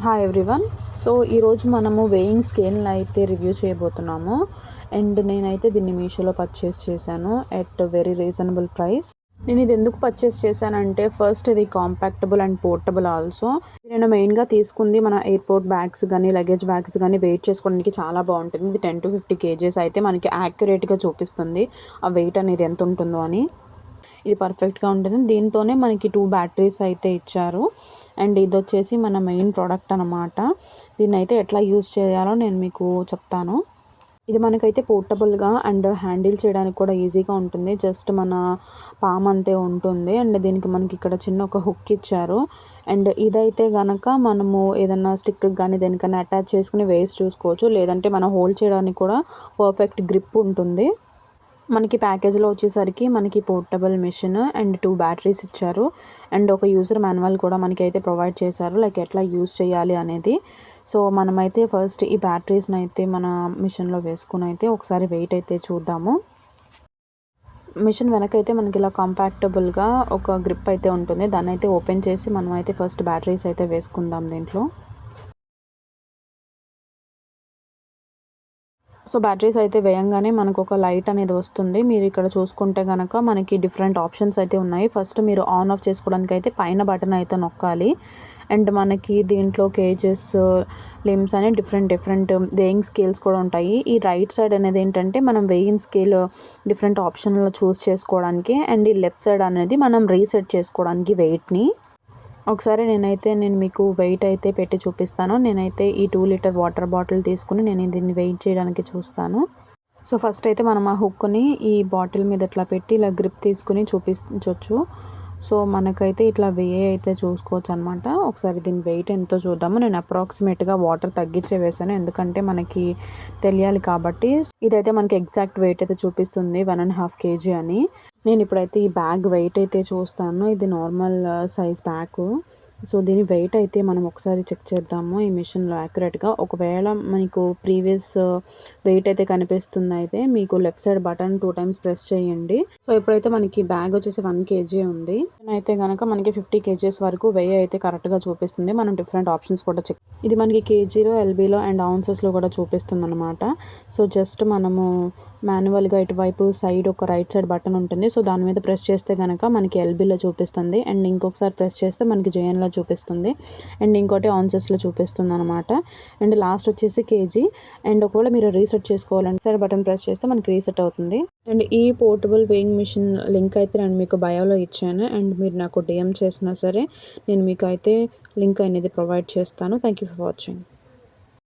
Hi everyone. So ఈరోజు మనము weighing స్కేల్ని అయితే రివ్యూ చేయబోతున్నాము. అండ్ నేనైతే దీన్ని మీషోలో పర్చేస్ చేశాను ఎట్ వెరీ రీజనబుల్ ప్రైస్. నేను ఇది ఎందుకు పర్చేస్ చేశానంటే, ఫస్ట్ ఇది కాంపాక్టబుల్ అండ్ పోర్టబుల్ ఆల్సో. నేను మెయిన్గా తీసుకుంది మన ఎయిర్పోర్ట్ బ్యాగ్స్ కానీ లగేజ్ బ్యాగ్స్ కానీ వెయిట్ చేసుకోవడానికి చాలా బాగుంటుంది. ఇది 10 to 50 kgs అయితే మనకి యాక్యురేట్గా చూపిస్తుంది ఆ వెయిట్ అనేది ఎంత ఉంటుందో అని. ఇది పర్ఫెక్ట్గా ఉంటుంది. దీంతోనే మనకి 2 బ్యాటరీస్ అయితే ఇచ్చారు. అండ్ ఇది వచ్చేసి మన మెయిన్ ప్రోడక్ట్ అనమాట. దీన్ని అయితే ఎట్లా యూజ్ చేయాలో నేను మీకు చెప్తాను. ఇది మనకైతే పోర్టబుల్గా అండ్ హ్యాండిల్ చేయడానికి కూడా ఈజీగా ఉంటుంది. జస్ట్ మన పామ్ అంతే ఉంటుంది. అండ్ దీనికి మనకి ఇక్కడ చిన్న ఒక హుక్ ఇచ్చారు. అండ్ ఇదైతే గనక మనము ఏదన్నా స్టిక్ కానీ దేనికన్నా అటాచ్ చేసుకుని వేసి చూసుకోవచ్చు. లేదంటే మనం హోల్డ్ చేయడానికి కూడా పర్ఫెక్ట్ గ్రిప్ ఉంటుంది. మనకి ప్యాకేజ్లో వచ్చేసరికి మనకి పోర్టబుల్ మిషన్ అండ్ 2 బ్యాటరీస్ ఇచ్చారు. అండ్ ఒక యూజర్ మాన్యువల్ కూడా మనకి అయితే ప్రొవైడ్ చేశారు, లైక్ ఎట్లా యూజ్ చేయాలి అనేది. సో మనమైతే ఫస్ట్ ఈ బ్యాటరీస్ని అయితే మన మిషన్లో వేసుకుని అయితే ఒకసారి వెయిట్ అయితే చూద్దాము. మిషన్ వెనకైతే మనకి ఇలా కాంపాక్టబుల్గా ఒక గ్రిప్ అయితే ఉంటుంది. దాన్ని అయితే ఓపెన్ చేసి మనం అయితే ఫస్ట్ బ్యాటరీస్ అయితే వేసుకుందాం దీంట్లో. సో బ్యాటరీస్ అయితే వేయంగానే మనకు ఒక లైట్ అనేది వస్తుంది. మీరు ఇక్కడ చూసుకుంటే కనుక మనకి డిఫరెంట్ ఆప్షన్స్ అయితే ఉన్నాయి. ఫస్ట్ మీరు ఆన్ ఆఫ్ చేసుకోవడానికి అయితే పైన బటన్ అయితే నొక్కాలి. అండ్ మనకి దీంట్లో కేజెస్, లిమ్స్ అని డిఫరెంట్ వేయింగ్ స్కేల్స్ కూడా ఉంటాయి. ఈ రైట్ సైడ్ అనేది ఏంటంటే మనం వేయింగ్ స్కేల్ డిఫరెంట్ ఆప్షన్లో చూస్ చేసుకోవడానికి. అండ్ ఈ లెఫ్ట్ సైడ్ అనేది మనం రీసెట్ చేసుకోవడానికి వెయిట్ని. ఒకసారి నేను మీకు వెయిట్ అయితే పెట్టి చూపిస్తాను. నేనైతే ఈ 2 లీటర్ వాటర్ బాటిల్ తీసుకుని నేను దీన్ని వెయిట్ చేయడానికి చూస్తాను. సో ఫస్ట్ అయితే మనం ఆ హుక్ని ఈ బాటిల్ మీద ఇట్లా పెట్టి ఇలా గ్రిప్ తీసుకుని చూపించవచ్చు. సో మనకైతే ఇట్లా అయితే చూసుకోవచ్చు అనమాట. ఒకసారి దీని వెయిట్ ఎంతో చూద్దాము. నేను అప్రాక్సిమేట్గా వాటర్ తగ్గించే వేసాను, ఎందుకంటే మనకి తెలియాలి కాబట్టి. ఇదైతే మనకి ఎగ్జాక్ట్ వెయిట్ అయితే చూపిస్తుంది 1.5 kg అని. నేను ఇప్పుడైతే ఈ బ్యాగ్ వెయిట్ అయితే చూస్తాను. ఇది నార్మల్ సైజ్ బ్యాగ్. సో దీని వెయిట్ అయితే మనం ఒకసారి చెక్ చేద్దాము ఈ మిషన్లో యాక్యురేట్గా. ఒకవేళ మీకు ప్రీవియస్ వెయిట్ అయితే కనిపిస్తుంది అయితే మీకు left side button 2 times press చేయండి. సో ఇప్పుడైతే మనకి బ్యాగ్ వచ్చేసి 1 kg ఉంది. అయితే కనుక మనకి 50 kgs వరకు వెయిట్ అయితే కరెక్ట్గా చూపిస్తుంది. మనం డిఫరెంట్ ఆప్షన్స్ కూడా చెక్. ఇది మనకి కేజీలో, ఎల్బీలో అండ్ ఆన్సెస్లో కూడా చూపిస్తుంది అనమాట. సో జస్ట్ మనము మాన్యువల్గా ఇటువైపు సైడ్ ఒక రైట్ సైడ్ బటన్ ఉంటుంది. సో దాని మీద ప్రెస్ చేస్తే కనుక మనకి ఎల్బీలో చూపిస్తుంది. అండ్ ఇంకొకసారి ప్రెస్ చేస్తే మనకి జేఎన్లో చూపిస్తుంది. అండ్ ఇంకోటి ఆన్సెస్లో చూపిస్తుంది అనమాట. అండ్ లాస్ట్ వచ్చేసి కేజీ. అండ్ ఒకవేళ మీరు రీసెట్ చేసుకోవాలంటే సైడ్ బటన్ ప్రెస్ చేస్తే మనకి రీసెట్ అవుతుంది. అండ్ ఈ పోర్టబుల్ వేయింగ్ మిషన్ లింక్ అయితే నేను మీకు బయోలో ఇచ్చాను. అండ్ మీరు నాకు డిఎం చేసినా సరే నేను మీకు అయితే లింక్ అనేది ప్రొవైడ్ చేస్తాను. Thank you for watching.